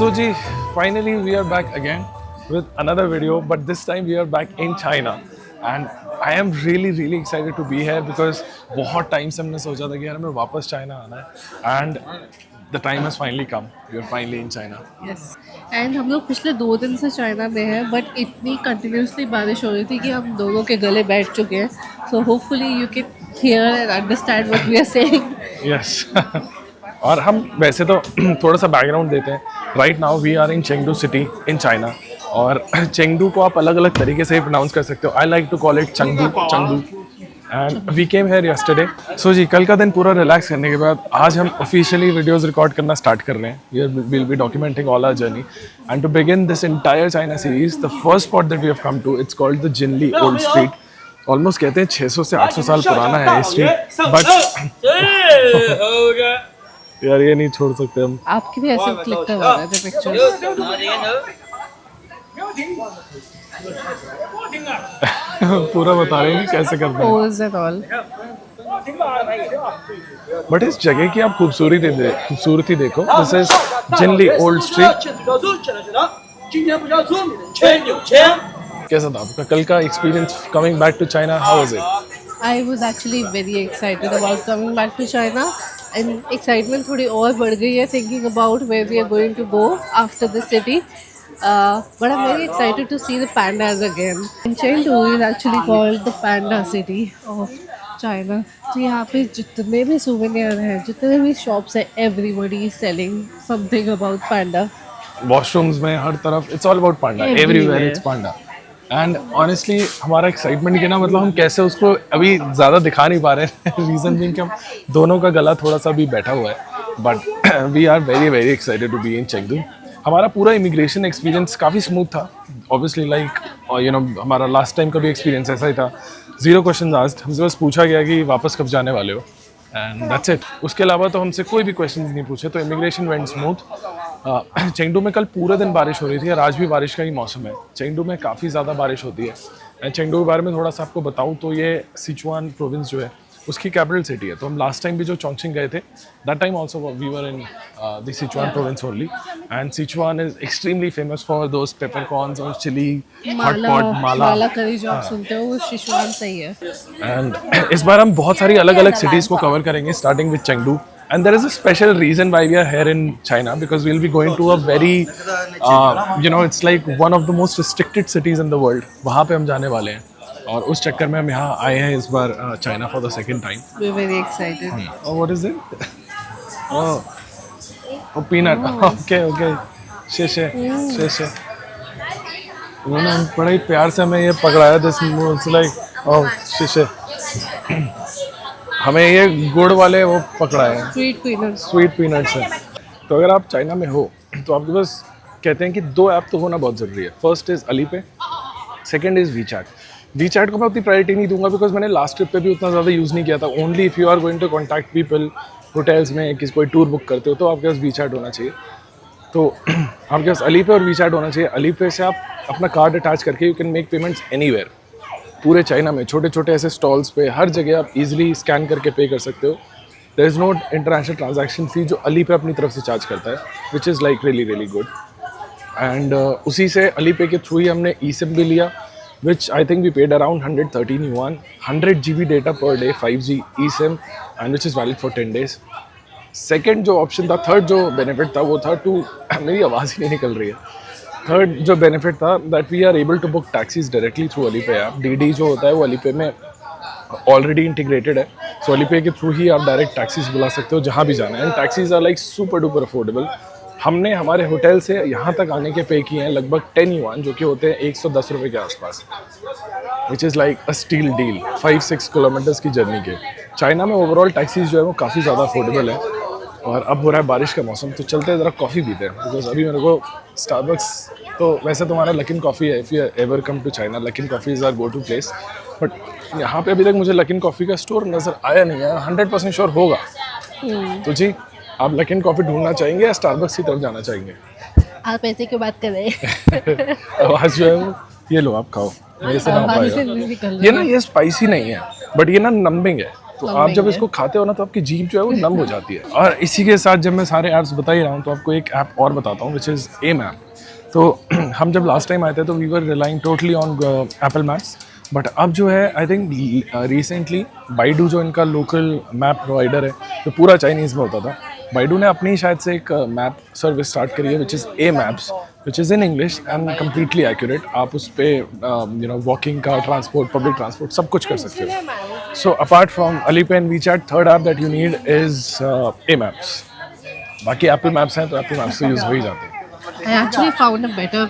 So ji, finally we are back again with another video, but this time we are back in China, and I am really excited to be here because बहुत time से हमने सोचा था कि यार हमें वापस China आना है, and the time has finally come. We are finally in China. Yes and हम लोग पिछले 2 दिन से चाइना में हैं बट इतनी कंटिन्यूसली बारिश हो रही थी कि हम दोनों के गले बैठ चुके हैं so hopefully you can hear and understand what we are saying Yes. और हम वैसे तो थोड़ा सा बैकग्राउंड देते हैं. Right now we are in Chengdu city in China, और चेंगडू को आप अलग अलग तरीके से प्रोनाउंस कर सकते हो. I like to call it Chengdu Chengdu. And we came here yesterday. So जी, कल का दिन पूरा रिलैक्स करने के बाद आज हम ऑफिशियली वीडियोस रिकॉर्ड करना स्टार्ट कर रहे हैं. We will be documenting all our journey and to begin this entire China series the first spot that we have come to, it's called the Jinli old street. Almost कहते हैं 600 से 800 साल पुराना है ये स्ट्रीट, बट यार ये नहीं छोड़ सकते हम. आपकी भी ऐसे क्लिक करवा रहे थे पिक्चर्स पूरा बता रहे हैं कि कैसे करते हैं. पोज एंड ऑल बट इस जगह की आप खूबसूरती देखो. This is Jinli old street. कैसा था आपका कल का experience coming back to China? How was it? I was actually very excited about coming back to China and excitement थोड़ी और बढ़ गई है thinking about where we are going to go after the city. But I'm very excited to see the pandas again. And Chengdu is actually called the panda city of China. तो यहाँ पे जितने भी souvenir हैं, जितने भी shops हैं, everybody is selling something about panda. Washrooms में हर तरफ it's all about Panda. Everywhere it's Panda. And honestly हमारा एक्साइटमेंट के ना मतलब हम कैसे उसको अभी ज़्यादा दिखा नहीं पा रहे हैं. रीज़न बीइंग कि हम दोनों का गला थोड़ा सा भी बैठा हुआ है, but we are very excited to be in Chengdu. हमारा पूरा इमिग्रेशन एक्सपीरियंस काफ़ी स्मूथ था. ऑब्वियसली लाइक यू नो हमारा लास्ट टाइम का भी एक्सपीरियंस ऐसा ही था. 0 क्वेश्चन आस्क्ड. हमसे बस पूछा गया कि वापस कब जाने वाले हो, एंड दैट्स इट. उसके अलावा तो हमसे कोई भी क्वेश्चन नहीं पूछे, तो इमिग्रेशन वेंट स्मूथ. चेंगडू में कल पूरे दिन बारिश हो रही थी और आज भी बारिश का ही मौसम है. चेंगडू में काफ़ी ज़्यादा बारिश होती है. एंड चेंगडू के बारे में थोड़ा सा आपको बताऊँ तो ये सिचुआन प्रोविंस जो है उसकी कैपिटल सिटी है. तो हम लास्ट टाइम भी जो चोंगचिंग गए थे, that time also we were in the Sichuan province only. And Sichuan is extremely famous for those peppercorns और चिली हॉट पॉट माला करी जो आप सुनते हो वो सिचुआन से ही है. एंड इस बार हम बहुत सारी अलग अलग सिटीज़ को कवर करेंगे starting with Chengdu. And there is a special reason why we are here in China, because we'll be going to a very, it's like one of the most restricted cities in the world. वहाँ पे हम जाने वाले हैं, और उस चक्कर में हम यहाँ आए हैं इस बार China for the second time. We're very excited. Oh, what is it? Oh, peanut. Okay. शेशे. उन्होंने बड़े ही प्यार से हमें ये पकड़ाया. This it's like oh शेशे. हमें ये गुड़ वाले वो पकड़ाए हैं. स्वीट पीनट्स हैं. तो अगर आप चाइना में हो तो आपके पास कहते हैं कि 2 ऐप तो होना बहुत ज़रूरी है. First is Alipay, second is WeChat. WeChat को मैं उतनी प्रायोरिटी नहीं दूंगा बिकॉज मैंने लास्ट ट्रिप पे भी उतना ज़्यादा यूज़ नहीं किया था. Only if you are going to contact people hotels में, किसी कोई टूर बुक करते हो, तो आपके पास वीचैट होना चाहिए. तो आपके पास अलीपे और वीचैट होना चाहिए. अलीपे से आप अपना कार्ड अटैच करके you can make payments anywhere. पूरे चाइना में छोटे छोटे ऐसे स्टॉल्स पे हर जगह आप इजीली स्कैन करके पे कर सकते हो. There is no international transaction fee जो अलीपे अपनी तरफ से चार्ज करता है, which is like really good. And उसी से अलीपे के थ्रू ही हमने ई सिम भी लिया, which I think we paid around 113 yuan. 100 GB data per day, 5G e SIM, and which is valid for 10 days. Second जो option था, third जो benefit था वो था टू मेरी आवाज़ ही नहीं निकल रही है. थर्ड जो बेनिफिट था that we are able to book taxis directly through Alipay app. Didi जो होता है वो अलीपे में ऑलरेडी इंटीग्रेटेड है. सो अलीपे के थ्रू ही आप डायरेक्ट टैक्सीज बुला सकते हो जहाँ भी जाना है. And taxis are like super duper affordable. हमने हमारे होटल से यहाँ तक आने के पे किए हैं लगभग 10 युआन, जो कि होते हैं 110 रुपये के आसपास, विच is like a steal deal 5-6 kilometres की जर्नी के. चाइना में ओवरऑल टैक्सीज जो है वो काफ़ी ज़्यादा अफोर्डेबल है. और अब हो रहा है बारिश का मौसम, तो चलते हैं ज़रा कॉफ़ी पीते हैं. बिकॉज अभी मेरे को स्टारबक्स, तो वैसे तो हमारा लकिन कॉफ़ी है. If you ever come to China, Luckin coffee is our go to place. But यहाँ पे अभी तक मुझे लकिन कॉफ़ी का स्टोर नज़र आया नहीं है. 100% श्योर होगा. तो जी, आप लकिन कॉफ़ी ढूंढना चाहेंगे या स्टारबक्स की तरफ जाना चाहेंगे? आप ऐसे क्यों बात कर रहे हैं? आवाज़ जो है वो, ये लो आप खाओ, मेरे से ना पाएगा. ये ना ये स्पाइसी नहीं है, बट ये ना नम्बिंग है. तो आप जब इसको खाते हो ना तो आपकी जीभ जो है वो नम हो जाती है। और इसी के साथ जब मैं सारे ऐप्स बता ही रहा हूँ तो आपको एक ऐप और बताता हूँ विच इज़ एम ऐप। तो हम जब लास्ट टाइम आए थे तो we were relying totally on Apple Maps, but अब जो है आई थिंक रिसेंटली बाइडू जो इनका लोकल मैप प्रोवाइडर है जो पूरा चाइनीज़ में होता था, बाइडू ने अपनी शायद से एक मैप सर्विस स्टार्ट करी है which is a maps, which is in English and completely accurate. आप उस पर यू नो वॉकिंग का ट्रांसपोर्ट, पब्लिक ट्रांसपोर्ट सब कुछ कर सकते हो। So apart from Alipay and WeChat, third app that you need is a maps. बाकी एप्पल मैप्स हैं तो एप्पल मैप्स से यूज़ हो ही जाते हैं। I actually found a better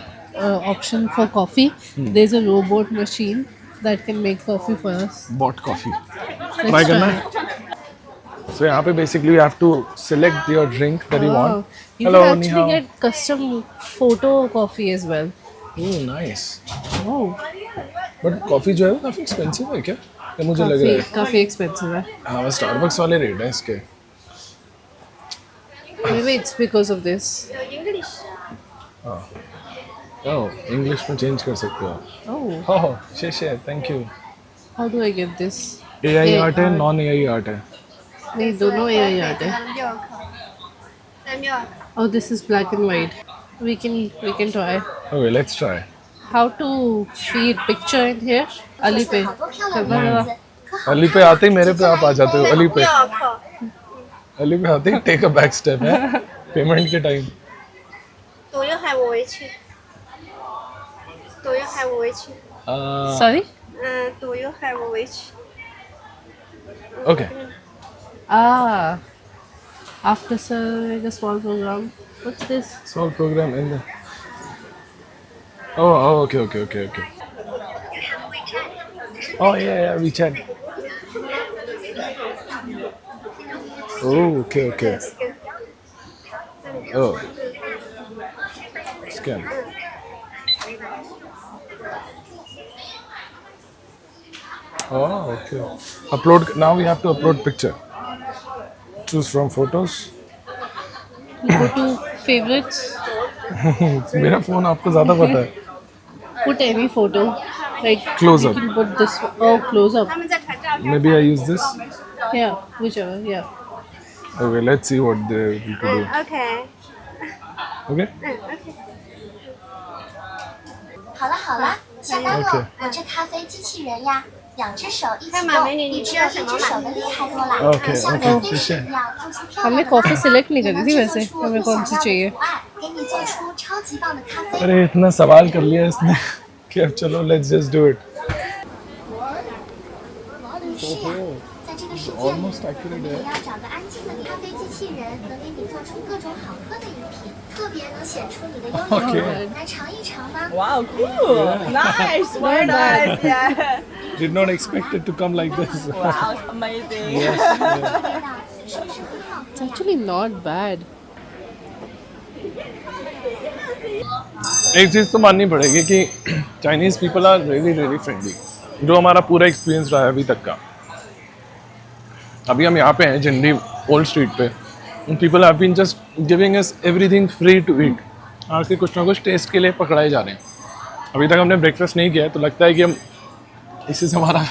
option for coffee. There's a robot machine that can make coffee for us. Bought coffee Let's try करना try है। it. So यहाँ पे basically you have to select your drink that you Wow. Want. You hello can नी actually how. get custom photo coffee as well. Oh nice. Wow. But coffee जो है वो काफ़ी expensive है क्या? या मुझे लग रहा है काफी expensive है. हाँ, स्टारबक्स वाले रेट हैं इसके। Maybe it's because of this. Oh English में चेंज कर सकते हो। Oh, हो शेषे, thank you. how do I get this? AI art है, नॉन एआई आर्ट है। नहीं, दोनों AI आते हैं. Oh, this is black and white. We can try. Okay let's try. How to feed picture in here? Alipay. करना जरा. अली पे आते ही मेरे पे आप आ जाते हो। अली पे आते ही टेक अ बैक स्टेप है पेमेंट के time. 左右还我围裙，左右还我围裙， Sorry? 左右还我围裙。 okay Ah. After serving a small program. What's this? Solve program in the oh okay okay okay okay oh yeah WeChat oh okay okay oh scan oh okay upload now we have to upload picture choose from photos You go to favorites. मेरा phone आपको ज्यादा पता है Put any photo. Like Close you up. can put this. Oh, close up. 他们在传照片。 maybe I use this Yeah, whichever. Yeah. okay let's see what they will to do OK， okay OK。好了好了，下班 OK 了，我这咖啡机器人呀，两只手一起看马动，美女你比只有知道什么一只手的厉害多了。 OK，像 OK，咖啡谢谢师一样做出漂亮 हमने 的 coffee 咖啡 select नहीं 也 करी 能 थी 制 वैसे 作出 हमें 你 कौन 想 सी 要的 चाहिए 图案，给你做出超级棒的咖啡。 अरे इतना सवाल कर लिया इसने कि अब चलो let's just do it 于是呀，在这个世界里， almost accurate 你 है 也要找个安静的咖啡机器人，能给你做出各种好喝的饮品，特别能显出你的优 OK 点。来尝一尝吗？ Wow, cool. Nice, very nice. Yeah. did not expect it to come like this Wow, amazing. 味道是不是很好 It's 喝呀？ actually not bad. एक चीज़ तो माननी पड़ेगी कि Chinese people are really really friendly, जो हमारा पूरा experience रहा है अभी तक का। अभी हम यहाँ पे हैं जिंडी ओल्ड स्ट्रीट पे, people have been just giving us everything free to eat, आके कुछ ना कुछ टेस्ट के लिए पकड़ाए जा रहे हैं। अभी तक हमने ब्रेकफास्ट नहीं किया है तो लगता है कि हम इसी से हमारा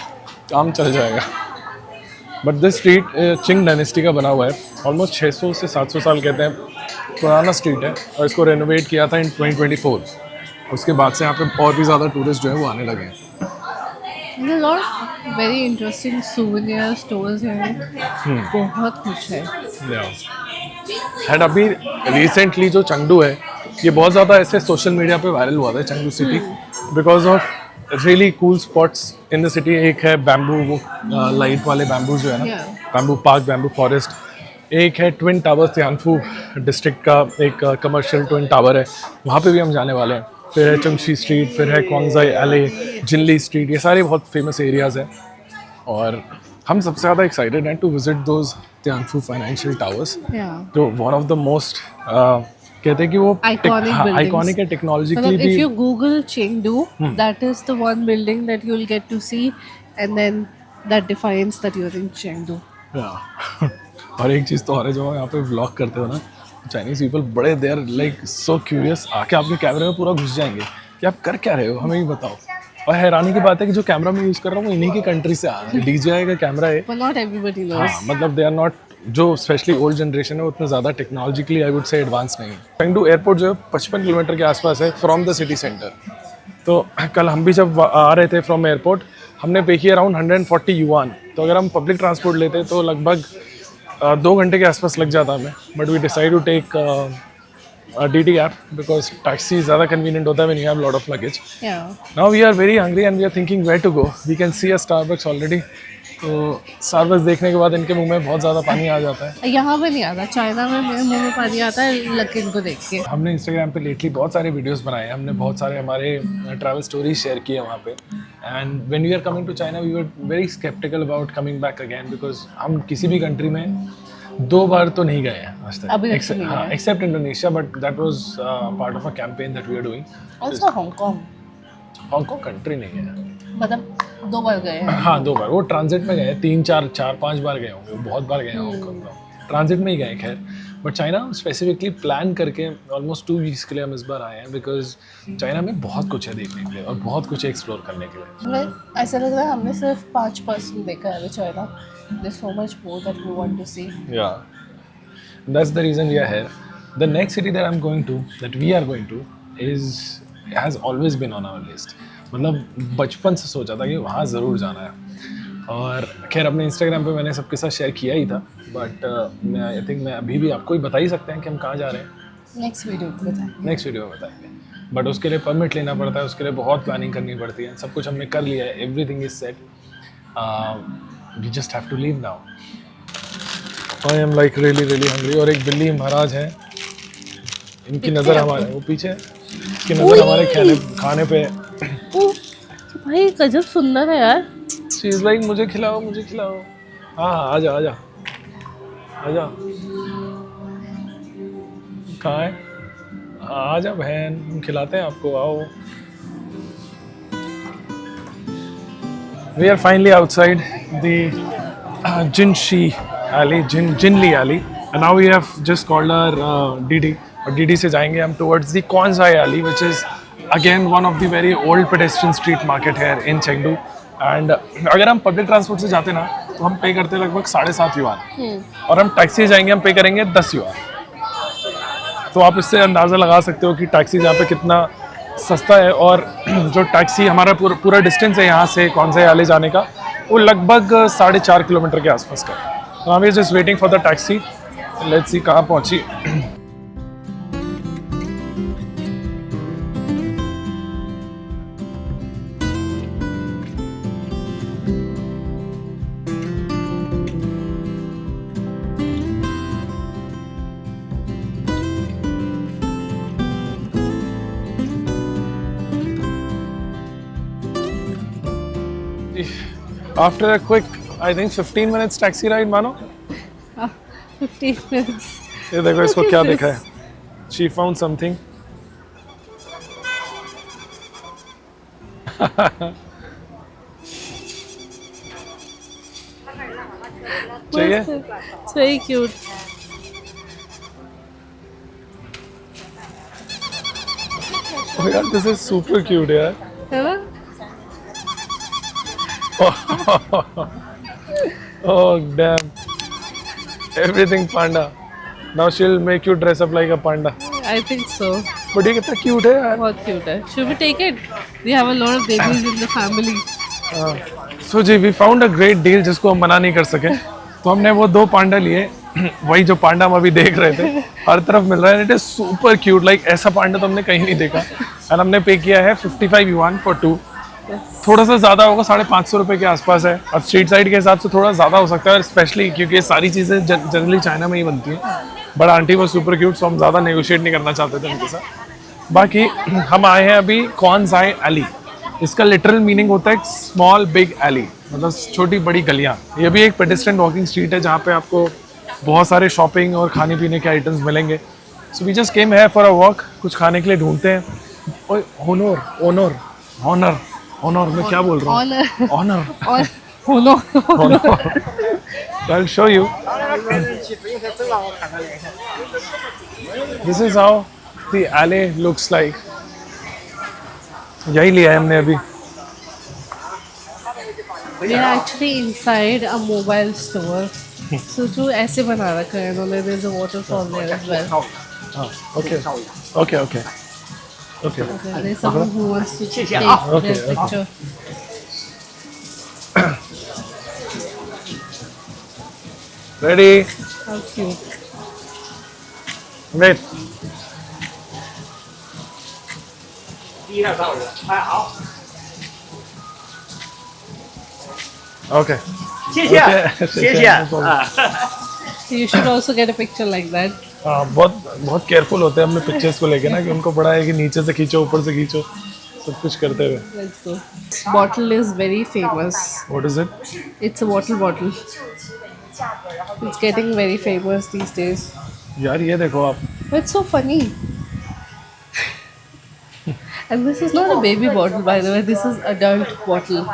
काम चल जाएगा। But this street Ching dynasty का बना हुआ है, ऑलमोस्ट 600 से 700 साल कहते हैं पुराना स्ट्रीट है, और इसको रेनोवेट किया था इन 2024। उसके बाद से यहाँ पे और भी ज़्यादा टूरिस्ट जो है वो आने लगे हैं। There are a lot of very interesting souvenir stores हैं. बहुत कुछ है. एंड अभी रिसेंटली जो चंगडू है ये बहुत ज़्यादा ऐसे सोशल मीडिया पे वायरल हुआ था, Chengdu city, because of really cool spots in the city. एक है बैम्बू, वो लाइट वाले बैम्बू जो है ना, Yeah. Bamboo park, bamboo forest. एक है ट्विन टावर, तियानफू डिस्ट्रिक्ट का एक कमर्शियल ट्विन टावर है, वहाँ पे भी हम जाने वाले हैं। फिर है चंगशी स्ट्रीट, फिर है क्वांगजाई एले, जिनली स्ट्रीट, ये सारे बहुत फेमस एरियाज़ हैं। और हम सबसे ज़्यादा एक्साइटेड हैं to visit those Tianfu financial towers, Yeah. जो वन ऑफ द मोस्ट कहते हैं कि वो Iconic buildings. आइकॉनिक है, टेक्नोलॉजिकली मतलब if भी। you Google Chengdu, that is the one building that you'll get to see, and then that defines that you're in Chengdu. और एक चीज़ तो और है, जो यहाँ पे व्लॉग करते हो ना, चाइनीज़ पीपल बड़े देर लाइक सो क्यूरियस, आके आपके कैमरे में पूरा घुस जाएंगे कि आप कर क्या रहे हो, हमें भी बताओ। और हैरानी की बात है कि जो कैमरा मैं यूज़ कर रहा हूँ वो इन्हीं की कंट्री से आ रहा है, DJI का कैमरा है। But not everybody knows. हाँ, मतलब दे आर नॉट, जो स्पेशली ओल्ड जनरेशन है वो उतना ज़्यादा technologically I would say advance नहीं है। चेंगडू एयरपोर्ट जो है 55 किलोमीटर के आसपास है फ्रॉम द सिटी सेंटर। तो कल हम भी जब आ रहे थे फ्रॉम एयरपोर्ट, हमने पे किया अराउंड 140 युआन। तो अगर हम पब्लिक ट्रांसपोर्ट लेते तो लगभग 2 घंटे के आसपास लग जाता हमें। But we decide to take DT app because taxi ज़्यादा कन्वीनियंट होता है when you have lot of luggage. Yeah. Now we are very hungry and we are thinking where to go. We can see a Starbucks already. तो Starbucks देखने के बाद इनके मुंह में बहुत ज़्यादा पानी आ जाता है। यहाँ पे नहीं आता, चाइना में मेरे मुंह में पानी आता है लकिन को देख के। हमने Instagram पे लेटली बहुत सारे वीडियोस बनाए हैं, हमने बहुत सारे हमारे ट्रैवल स्टोरीज शेयर किए वहाँ पे। And when we are coming to China we were very sceptical about coming back again because हम किसी भी कंट्री में 2 बार तो नहीं गए हैं आज अभी तक, तक नहीं गए। Except Indonesia, but that was part of a campaign that we are doing. Also Hong Kong, Hong Kong country नहीं है। मतलब 2 बार गए हैं। हाँ 2 बार, वो ट्रांजिट में गए, 3-4-5 बार गए होंगे, बहुत बार गए हांगकांग में, ट्रांजिट में ही गए खैर। बट चाइना स्पेसिफिकली प्लान करके ऑलमोस्ट 2 वीक्स के लिए हम इस बार आए हैं बिकॉज चाइना में बहुत कुछ है देखने के लिए और बहुत कुछ है एक्सप्लोर करने के लिए। हमें ऐसा लग रहा है हमने सिर्फ 5% देखा है अभी China. There's so much more that we want to see. Yeah, that's the reason we are here. The next city that I'm going to, that we are going to, has always been on our list. मतलब बचपन से सोचा था कि वहाँ ज़रूर जाना है। और खैर अपने इंस्टाग्राम पे मैंने सबके साथ शेयर किया ही था, बट मैं आई थिंक मैं अभी भी आपको ही बता ही सकते हैं कि हम कहाँ जा रहे हैं। नेक्स्ट वीडियो पे बताएंगे। नेक्स्ट वीडियो में बताएंगे, बट उसके लिए परमिट लेना पड़ता है, उसके लिए बहुत प्लानिंग करनी पड़ती है। सब कुछ हमने कर लिया है, everything is set, we just have to leave now. I am like really really hungry. और एक बिल्ली महाराज है, इनकी नज़र हमारे वो पीछे है, इसकी नज़र हमारे खाने पे है। ओह भाई गजब सुंदर है यार। शी इज लाइक मुझे खिलाओ मुझे खिलाओ। हाँ हाँ आजा आजा आजा, कहाँ है? हाँ आजा बहन, हम खिलाते हैं आपको, आओ। We are finally outside the Jinshi alley, Jinli alley, and now we have just called our DD. और DD से जाएंगे हम towards the Quanzai alley, which is again one of the very old pedestrian street market here in Chengdu. And अगर हम public transport से जाते ना तो हम पे करते लगभग 7.5 युआन, और हम टैक्सी जाएंगे हम पे करेंगे 10 युआन। तो आप इससे अंदाज़ा लगा सकते हो कि टैक्सी यहाँ पे कितना सस्ता है। और जो टैक्सी हमारा पूरा डिस्टेंस है यहाँ से कौनसे आले जाने का, वो लगभग 4.5 किलोमीटर के आसपास का है। तो I am just waiting for the taxi, let's see कहाँ पहुँची। After a quick, I think 15 minutes taxi ride, मानो 15 minutes. ये देखो इसको क्या देखा है। She found something. चाहिए? It's very cute. Oh यार, this is super cute यार। है ना? Oh damn! Everything panda. Now she'll make you dress up like a panda. I think so. But ये कितना cute है यार। बहुत cute है. Should we take it? We have a lot of babies in the family. So ji, we found a great deal जिसको हम मना नहीं कर सके। तो हमने वो 2 पांडा लिए, वही जो पांडा हम अभी देख रहे थे, हर तरफ मिल रहा है। It is super cute, like ऐसा पांडा तो हमने कहीं नहीं देखा। एंड हमने पे किया है 55 युआन फॉर 2। थोड़ा सा ज़्यादा होगा, 550 रुपये के आसपास है। अब स्ट्रीट साइड के हिसाब से थोड़ा ज़्यादा हो सकता है, और स्पेशली क्योंकि ये सारी चीज़ें जनरली चाइना में ही बनती हैं। बट आंटी वो सुपर क्यूट, सो हम ज़्यादा नेगोशिएट नहीं करना चाहते थे उनके साथ। बाकी हम आए हैं अभी क्वानजाई एली। इसका लिटरल मीनिंग होता है स्मॉल बिग एली, मतलब छोटी बड़ी गलियाँ। ये भी एक पेडेस्ट्रियन वॉकिंग स्ट्रीट है जहाँ पे आपको बहुत सारे शॉपिंग और खाने पीने के आइटम्स मिलेंगे। सो वी जस्ट केम है फॉर अ वॉक, कुछ खाने के लिए ढूंढते हैं। ओए ऑनर ऑनर ऑनर ऑनर मैं क्या बोल रहा हूँ? Honour I'll show you. This is how the alley looks like. यही लिया है हमने अभी। We are actually inside a mobile store. So जो ऐसे बना रखा है इन्होंने, there's a waterfall there as well. Okay. Okay. Okay. Okay. Okay, there's someone who wants to take Okay, their picture. Ready? How cute. Wait. 第一个到人，拍好， Okay. 谢谢 Okay， 谢谢谢谢啊。 You should also get a picture like that. हाँ, बहुत careful होते हैं अपने pictures को लेके ना, कि उनको पड़ा है कि नीचे से खींचो ऊपर से खींचो सब कुछ करते हुए. Let's go. This bottle is very famous. What is it? It's a water bottle. It's getting very famous these days. यार ये देखो आप. It's so funny. And this is not a baby bottle, by the way. This is adult bottle.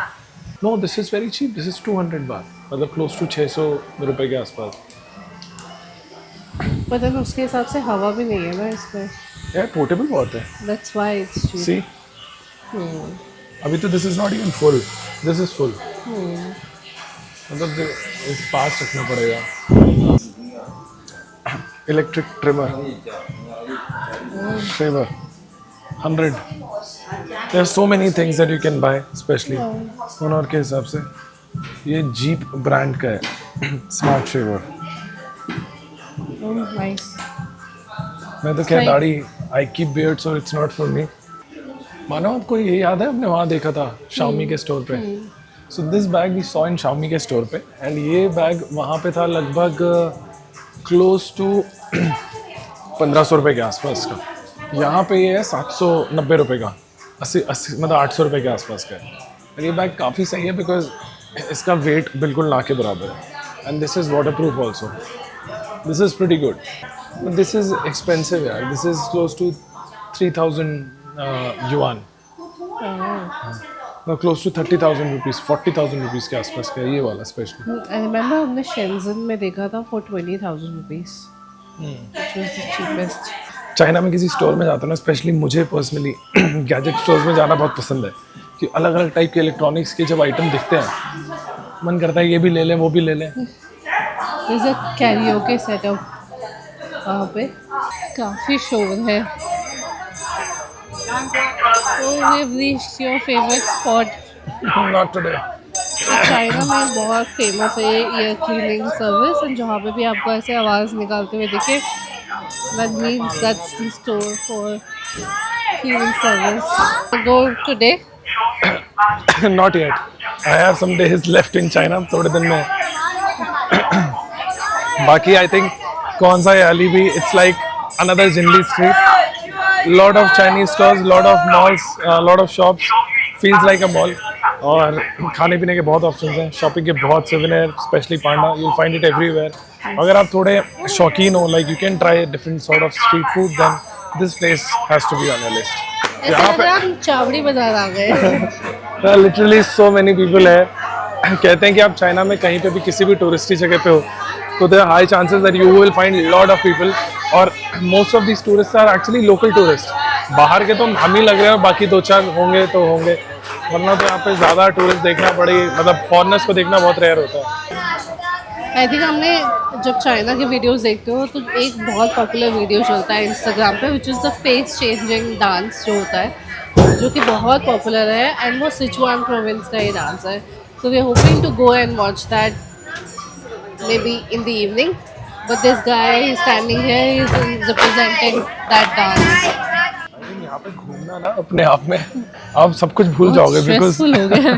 No, this is very cheap. This is 200 baht. मतलब close to 600 रुपए के आसपास. But then उसके हिसाब से हवा भी नहीं है ना इसमें. यार पोर्टेबल बहुत है. That's why it's cheap. See? अभी तो this is not even full. This is full. मतलब इस पास रखना पड़ेगा. Electric trimmer. Shaver. 100. There are so many things that you can buy, especially honor के हिसाब से. ये Jeep ब्रांड का है. Smart shaver. Oh, nice. मैं तो क्या दाढ़ी I keep beard so it's not for me. मानो आपको ये याद है, हमने वहाँ देखा था Xiaomi के स्टोर पे. So this bag we saw in Xiaomi के स्टोर पे, and ये बैग वहाँ पे था लगभग close to 1500 रुपए के आसपास का. यहाँ पे ये है 790 रुपए का, 80 मतलब 800 रुपए के आसपास का है. और ये बैग काफ़ी सही है बिकॉज इसका वेट बिल्कुल ना के बराबर है. And this is waterproof also. This is pretty good. This is expensive यार. This is close to 3000 yuan. Close to 30,000 rupees, 40,000 rupees के आसपास का है ये वाला स्पेशली. I remember हमने शेंजन में देखा था for 20,000 rupees. Which was the cheapest. China में किसी स्टोर में जाता हूँ ना, स्पेशली मुझे पर्सनली गैजेट स्टोर्स में जाना बहुत पसंद है, कि अलग अलग टाइप के इलेक्ट्रॉनिक्स के जब आइटम दिखते हैं मन करता है ये भी ले लें वो भी ले लें. There's a karaoke setup वहाँ पे. काफ़ी शोर है. So we've reached your favorite spot. Not today. China में बहुत फेमस है ये ईयर क्लीनिंग सर्विस, एंड जहाँ पे भी आपको ऐसे आवाज़ निकालते हुए दिखे, that means that's the store for cleaning service. Go today? Not yet. I have some days left in China. थोड़े दिन में. बाकी I think कौन सा है अलीबी. It's like another Jinli street. Lot of Chinese stores, lot of malls, lot of shops. Feels like a mall. और खाने पीने के बहुत ऑप्शंस हैं. शॉपिंग के बहुत souvenir, specially panda. You'll find it everywhere. अगर आप थोड़े शौकीन हो, like you can try different sort of street food, then this place has to be on your list. ऐसा लग रहा है हम चावड़ी बाजार आ गए. लिटरली सो मेनी पीपल है. कहते हैं कि आप चाइना में कहीं पे भी किसी भी टूरिस्टी जगह पे हो तो there high chances that you will find lot of people, और most of these tourist are actually local tourist. बाहर के तो हम ही लग रहे हैं, बाकी 2-4 होंगे तो होंगे, वरना तो यहाँ पे ज़्यादा टूरिस्ट देखना पड़ेगी. मतलब फॉरेनर्स को देखना बहुत रेयर होता है. आई थिंक हमने जब चाइना के वीडियोस देखते हो तो एक बहुत पॉपुलर वीडियो चलता है इंस्टाग्राम पे, which is the face changing dance जो होता है, जो कि बहुत पॉपुलर है, एंड वो सिचुआन प्रोविंस का ये डांस है. So we are hoping to go and watch that maybe in the evening, but this guy standing here is representing that dance. यहाँ पे घूमना ना अपने आप में आप सब कुछ भूल जाओगे, स्ट्रेसफुल हो गया.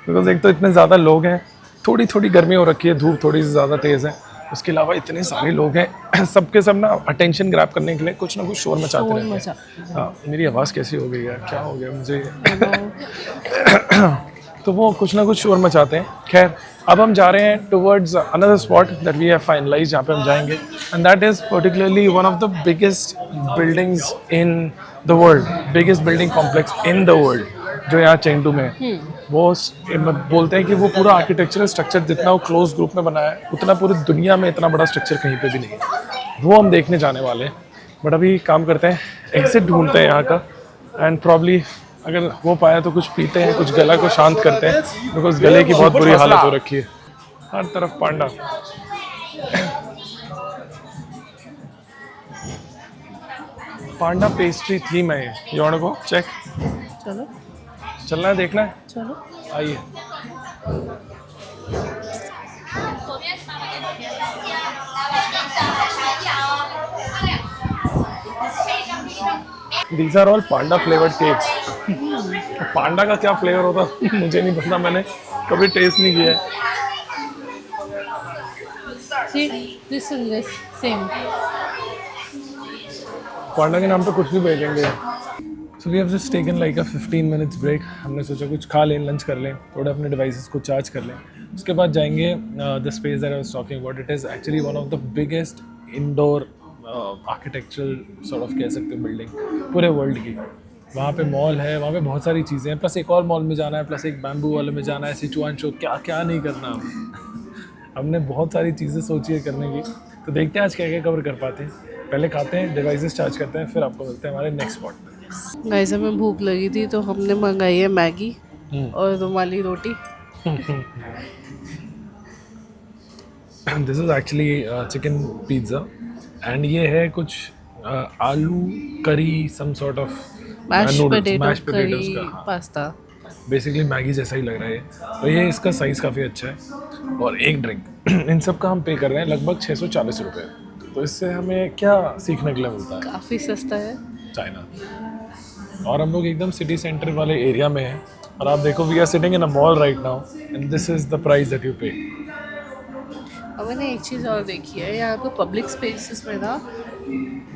बिकॉज एक तो इतने ज़्यादा लोग हैं, थोड़ी थोड़ी गर्मी हो रखी है, धूप थोड़ी सी ज़्यादा तेज़ है, उसके अलावा इतने सारे लोग हैं. सबके सब ना अटेंशन ग्रैब करने के लिए कुछ ना कुछ शोर मचाते रहते हैं. हाँ, मेरी आवाज़ कैसी हो गई यार, क्या हो गया मुझे. तो वो कुछ ना कुछ शोर मचाते हैं. खैर, अब हम जा रहे हैं towards another spot that we have finalise, जहाँ पे हम जाएंगे, and that is particularly one of the biggest buildings in the world, biggest building complex in the world, जो यहाँ चेंगडू में है. वो बोलते हैं कि वो पूरा आर्किटेक्चरल स्ट्रक्चर जितना वो क्लोज ग्रुप में बनाया है, उतना पूरी दुनिया में इतना बड़ा स्ट्रक्चर कहीं पे भी नहीं है. वो हम देखने जाने वाले हैं. बट अभी काम करते हैं, एग्जिट ढूंढते हैं यहाँ का, एंड प्रॉब्ली अगर हो पाया तो कुछ पीते हैं, कुछ गला को शांत करते हैं, बिकॉज गले की बहुत बुरी हालत हो रखी है। हर तरफ पांडा। पांडा पेस्ट्री थीम है ये। You want to go check? चलो चलना है, देखना है, चलो। आइए। These are all panda flavored cakes. पांडा का क्या फ्लेवर होता मुझे नहीं पता, मैंने कभी टेस्ट नहीं किया है। See, this and this same. पांडा के नाम पे कुछ भी भेजेंगे। So we have just taken like a 15 minutes break. हमने सोचा कुछ खा लें, लंच कर लें, थोड़ा अपने डिवाइसेस को चार्ज कर लें, उसके बाद जाएंगे the space that I was talking about. It is actually one of the biggest indoor architectural sort of कह सकते हो बिल्डिंग पूरे वर्ल्ड की। वहाँ पे मॉल है, वहाँ पे बहुत सारी चीज़ें हैं, प्लस एक और मॉल में जाना है, प्लस एक बैम्बू वाले में जाना है, सिचुआन शो, क्या क्या नहीं करना हमने बहुत सारी चीज़ें सोची है करने की। तो देखते हैं आज क्या क्या कवर कर पाते हैं। पहले खाते हैं, डिवाइसेस चार्ज करते हैं, फिर आपको मिलते हैं हमारे नेक्स्ट स्पॉट पे। गाइस हमें भूख लगी थी तो हमने मंगाई है मैगी और रुमाली रोटी। This is actually chicken pizza and ये है कुछ आलू curry some sort of mash noodles potato curry pasta. Basically Maggi जैसा ही लग रहा है। तो ये इसका साइज़ काफ़ी अच्छा है और एक ड्रिंक इन सब का हम पे कर रहे हैं लगभग 640 रुपये। तो इससे हमें क्या सीखने के लिए मिलता है? काफ़ी सस्ता है चाइना। और हम लोग एकदम सिटी सेंटर वाले एरिया में हैं और आप देखो we are sitting in a mall right now and this is the price that you pay. अब मैंने एक चीज़ और देखी है, यहाँ पे पब्लिक स्पेसेस में ना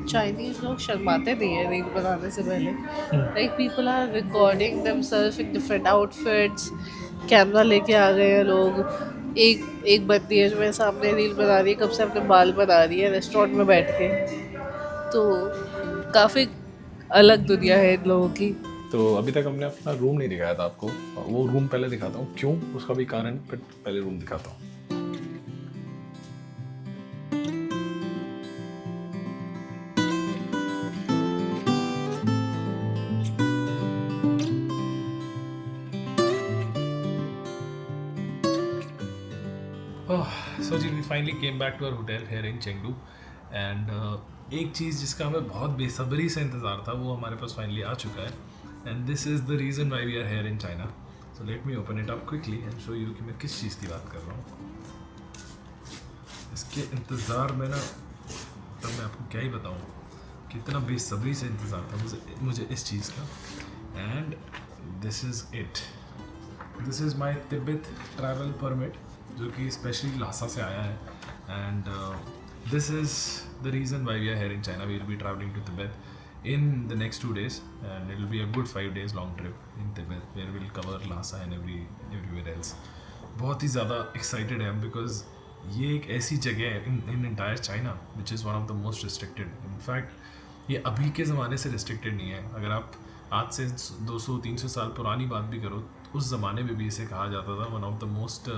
चाइनीज़ लोग शर्माते नहीं है रील बनाने से पहले। Like people are recording themself in different outfits, camera लेके आ गए हैं लोग। एक बंदी है जो मेरे सामने रील बना रही है, कब से अपने बाल बना रही है रेस्टोरेंट में बैठ के। तो काफ़ी अलग दुनिया है इन लोगों की। तो अभी तक हमने अपना रूम नहीं दिखाया था आपको, वो रूम पहले दिखाता हूँ, क्यों उसका भी कारण, फिर पहले रूम दिखाता हूँ। सो जी we finally came back to our hotel here in Chengdu and एक चीज़ जिसका हमें बहुत बेसब्री से इंतज़ार था वो हमारे पास फाइनली आ चुका है and this is the reason why we are here in China. So let me open it up quickly and show you कि मैं किस चीज़ की बात कर रहा हूँ। इसके इंतज़ार में ना तब मैं आपको क्या ही बताऊँ, कितना बेसब्री से इंतज़ार था मुझे इस चीज़ का। And this is it, this is my Tibet travel permit जो कि स्पेशली लासा से आया है and this is the reason why we are here in China. We will be travelling to Tibet in the next 2 days and it will be a good 5 days long trip in Tibet where we'll cover Lhasa and everywhere else. बहुत ही ज़्यादा excited है हम because ये एक ऐसी जगह है in entire China which is one of the most restricted. In fact ये अभी के ज़माने से restricted नहीं है। अगर आप आज से 200-300 साल पुरानी बात भी करो, उस ज़माने में भी इसे कहा जाता था one of the most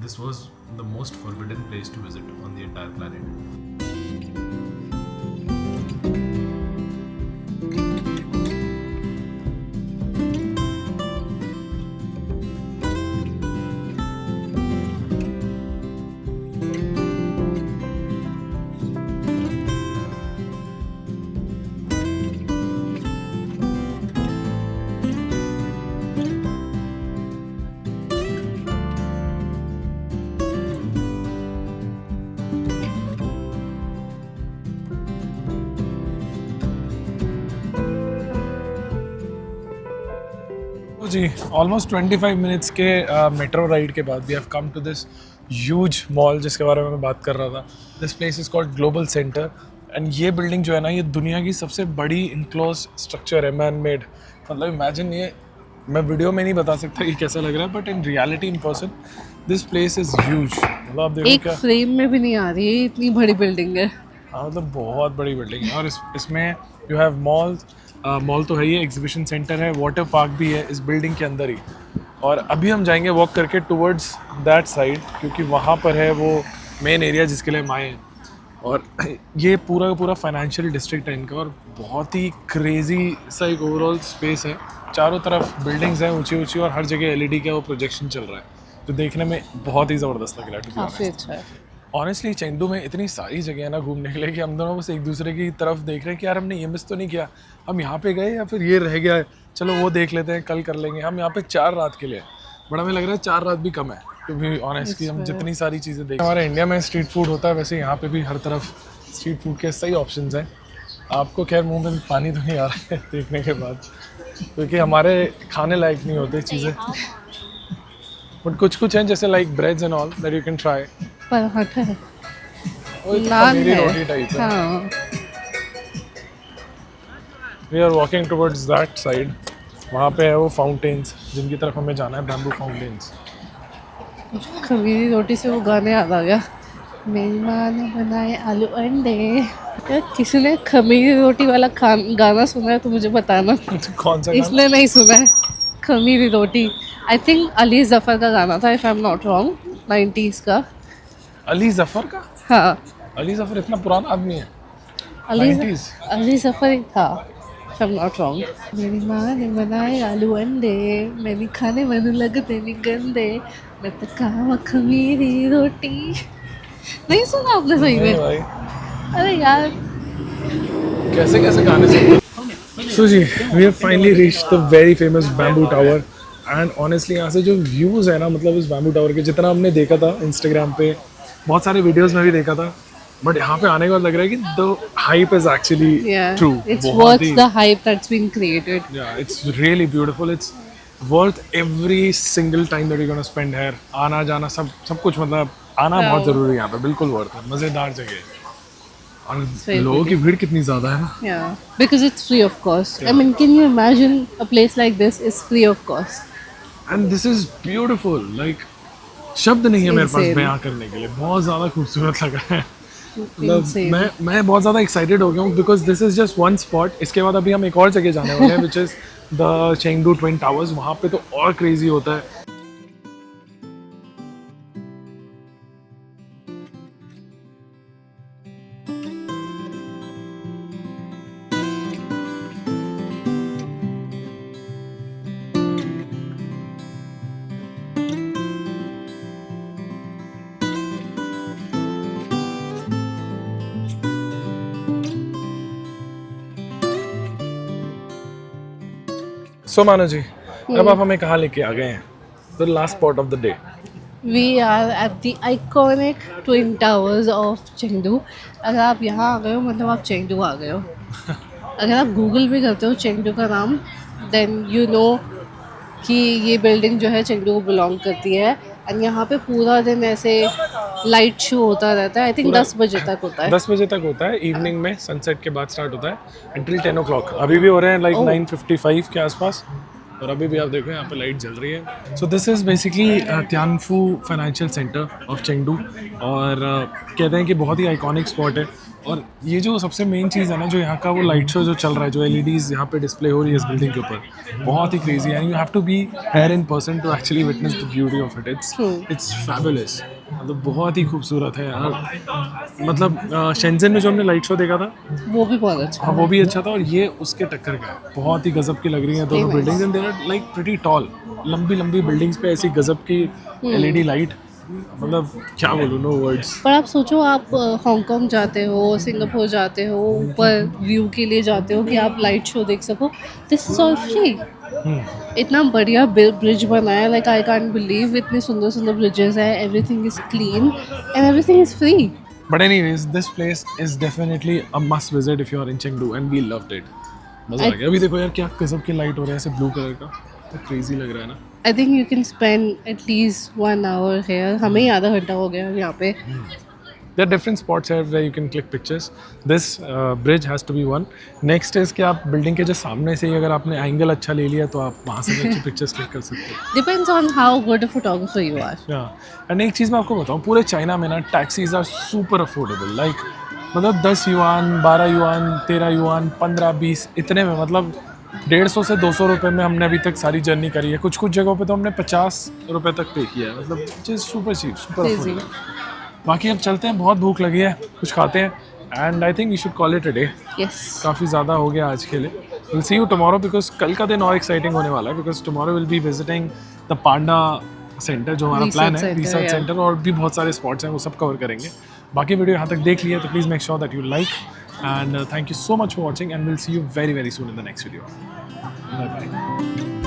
this was the most forbidden place to visit on the entire planet. जी ऑलमोस्ट 25 मिनट्स के मेट्रो राइड के बाद we have come to this huge mall जिसके बारे में मैं बात कर रहा था। This place is called Global Center and ये बिल्डिंग जो है ना ये दुनिया की सबसे बड़ी इनक्लोज स्ट्रक्चर है, मैन मेड। मतलब इमेजिन, ये मैं वीडियो में नहीं बता सकता कि कैसा लग रहा है but in reality in person this place is huge. मतलब आप देखो एक क्या फ्रेम में भी नहीं आ रही है, इतनी बड़ी बिल्डिंग है। हाँ मतलब बहुत बड़ी बिल्डिंग है और इसमें यू हैव मॉल तो है ही, एग्जीबिशन सेंटर है, वाटर पार्क भी है इस बिल्डिंग के अंदर ही। और अभी हम जाएंगे वॉक करके टुवर्ड्स दैट साइड क्योंकि वहाँ पर है वो मेन एरिया जिसके लिए हम आए हैं। और ये पूरा का पूरा फाइनेंशियल डिस्ट्रिक्ट है इनका, और बहुत ही क्रेजी सा एक ओवरऑल स्पेस है। चारों तरफ बिल्डिंग्स हैं ऊंची ऊंची, और हर जगह एलईडी का वो प्रोजेक्शन चल रहा है, तो देखने में बहुत ही ज़बरदस्त लग रहा है। काफ़ी अच्छा है। ऑनेस्टली चेंडू में इतनी सारी जगह है ना घूमने के लिए कि हम दोनों बस एक दूसरे की तरफ देख रहे हैं कि यार हमने ये मिस तो नहीं किया, हम यहाँ पे गए या फिर ये रह गया है, चलो वो देख लेते हैं, कल कर लेंगे। हम यहाँ पे 4 रात के लिए, बड़ा हमें लग रहा है 4 रात भी कम है, क्योंकि ऑनेस्टली हम जितनी सारी चीज़ें देख, हमारे इंडिया में स्ट्रीट फूड होता है, वैसे यहाँ पे भी हर तरफ स्ट्रीट फूड के सही ऑप्शंस हैं। आपको खैर मुंह में पानी तो नहीं आ रहा है देखने के बाद, क्योंकि हमारे खाने लायक नहीं होते चीज़ें, बट कुछ कुछ हैं जैसे like breads and all that you can try. Paratha है, वो एक नान खमीरी है। रोटी टाइप है। हाँ, we are walking towards that side, वहाँ पे है वो फाउंटेन्स जिनकी तरफ हमें जाना है, बैम्बू फाउंटेन्स। खमीरी रोटी से वो गाने याद आ गया, मेरी माँ ने बनाए आलू अंडे। यार किसी ने खमीरी रोटी वाला गाना सुना है तो मुझे बताना। कौन सा गाना? इसने नहीं सुना है खमीरी रोटी। आई थिंक अली जफ़र का गाना था, if I am not wrong, 90s का। अली जफर का? हाँ, अली जफर इतना पुराना आदमी है? अली 90s? अली जफ़र ही था, if I am not wrong. मेरी माँ ने बनाए आलू अंडे, मैंने खाने मैंने लगते नहीं गंदे, मैं तो खावा खमीरी रोटी। नहीं सुना आपने सही नहीं में? भाई, अरे यार, कैसे कैसे गाने सुनते। सो जी, we have finally reached the very famous bamboo tower, and honestly यहाँ से जो व्यूज़ है ना, मतलब इस बैम्बू टावर के, जितना हमने देखा था इंस्टाग्राम पे, बहुत सारे वीडियोस में भी देखा था, बट यहाँ पे आने के बाद लग रहा है कि the hype is actually yeah, true. it's worth the hype that's been created. Yeah, it's really beautiful. It's worth every single time that you're gonna spend here. आना जाना सब कुछ, मतलब आना बहुत ज़रूरी है यहाँ पे, बिल्कुल वर्थ है, मज़ेदार जगह है। और very लोगों की भीड़ कितनी ज़्यादा है ना। Yeah, because it's free of cost. I mean, can you imagine a place like this is free of cost? And this is beautiful, like शब्द नहीं है मेरे पास Insane. बयां करने के लिए, बहुत ज़्यादा खूबसूरत लगा है। मतलब Insane. मैं बहुत ज़्यादा एक्साइटेड हो गया हूँ, because this is just one spot. इसके बाद अभी हम एक और जगह जाने वाले हैं, which is the Chengdu twin towers. वहाँ पे तो और क्रेजी होता है। सो मानो जी, अब आप हमें कहाँ लेके आ गए हैं? The last spot of the day. We are at the iconic twin towers of Chengdu. अगर आप यहाँ आ गए हो मतलब आप चेंगडू आ गए हो। अगर आप गूगल भी करते हो चेंगडू का नाम, देन यू नो कि ये बिल्डिंग जो है चेंगडू को बिलोंग करती है। एंड यहाँ पे पूरा दिन ऐसे लाइट शो होता रहता है। आई थिंक 10 बजे तक होता है। 10 बजे तक होता है, इवनिंग में सनसेट के बाद स्टार्ट होता है until 10 o'clock। अभी भी हो रहे हैं लाइक 9:55 के आसपास, और अभी भी आप देखो यहाँ पे लाइट जल रही है। So this is basically Tianfu financial centre of Chengdu, और कहते हैं कि बहुत ही आइकॉनिक स्पॉट है। और ये जो सबसे मेन चीज़ है ना, जो यहाँ का वो लाइट शो जो चल रहा है, जो LEDs यहाँ पे डिस्प्ले हो रही है इस बिल्डिंग के ऊपर, बहुत ही क्रेजी है। You have to be here in person to actually witness the beauty of it. It's fabulous, मतलब बहुत ही खूबसूरत है यार। मतलब शेंजन में जो हमने लाइट शो देखा था वो भी बहुत अच्छा। हाँ, वो भी अच्छा था, और ये उसके टक्कर का है। बहुत ही गजब की लग रही हैं दोनों buildings, and they are like pretty tall. लंबी लंबी बिल्डिंग्स पे ऐसी गजब की LED लाइट, मतलब क्या बोलूँ, नो वर्ड्स। पर आप सोचो, आप हांगकांग जाते हो, सिंगापुर जाते हो, ऊपर व्यू के लिए जाते हो कि आप लाइट शो देख सको, दिस इज ऑल फ्री। इतना बढ़िया ब्रिज बनाया है, लाइक आई कांट बिलीव, इतने सुंदर सुंदर ब्रिजेस हैं, everything is clean and everything is free. But anyways, this place is definitely a must visit if you are in Chengdu, and we loved it. मजा आ गया। अभी देखो यार क्या गजब की लाइट हो रहा है, ऐसे ब्लू कलर का, तो क्रेजी लग रहा है ना। I think you can spend at least 1 hour here. हमें ही आधा घंटा हो गया यहाँ पे। There are different spots here where you can click pictures. This bridge has to be one. Next is कि आप बिल्डिंग के जो सामने से ही अगर आपने एंगल अच्छा ले लिया तो आप वहाँ से भी अच्छी पिक्चर्स क्लिक कर सकते हो। Depends on how good a photographer you are. And एक चीज़ मैं आपको बताऊँ, पूरे चाइना में ना taxis are super affordable. Like मतलब 10 युआन, 12 युआन, 13 युआन, 15, 20 इतने में, मतलब 150 से 200 रुपये में हमने अभी तक सारी जर्नी करी है। कुछ कुछ जगहों पे तो हमने 50 रुपये तक पे किया है, मतलब सुपर चीप, सुपर अफोर्डेबल। बाकी अब चलते हैं, बहुत भूख लगी है, कुछ खाते हैं and I think we should call it a day. Yes. काफ़ी ज़्यादा हो गया आज के लिए। Will see you tomorrow because कल का दिन और एक्साइटिंग होने वाला है because tomorrow will be visiting the panda centre जो हमारा Research प्लान है, center, रिसर्च yeah. सेंटर, और भी बहुत सारे स्पॉट्स हैं वो सब कवर करेंगे। बाकी वीडियो यहाँ तक देख लिया तो please make sure that you like and thank you so much for watching and will see you very very soon in the next video. Bye bye.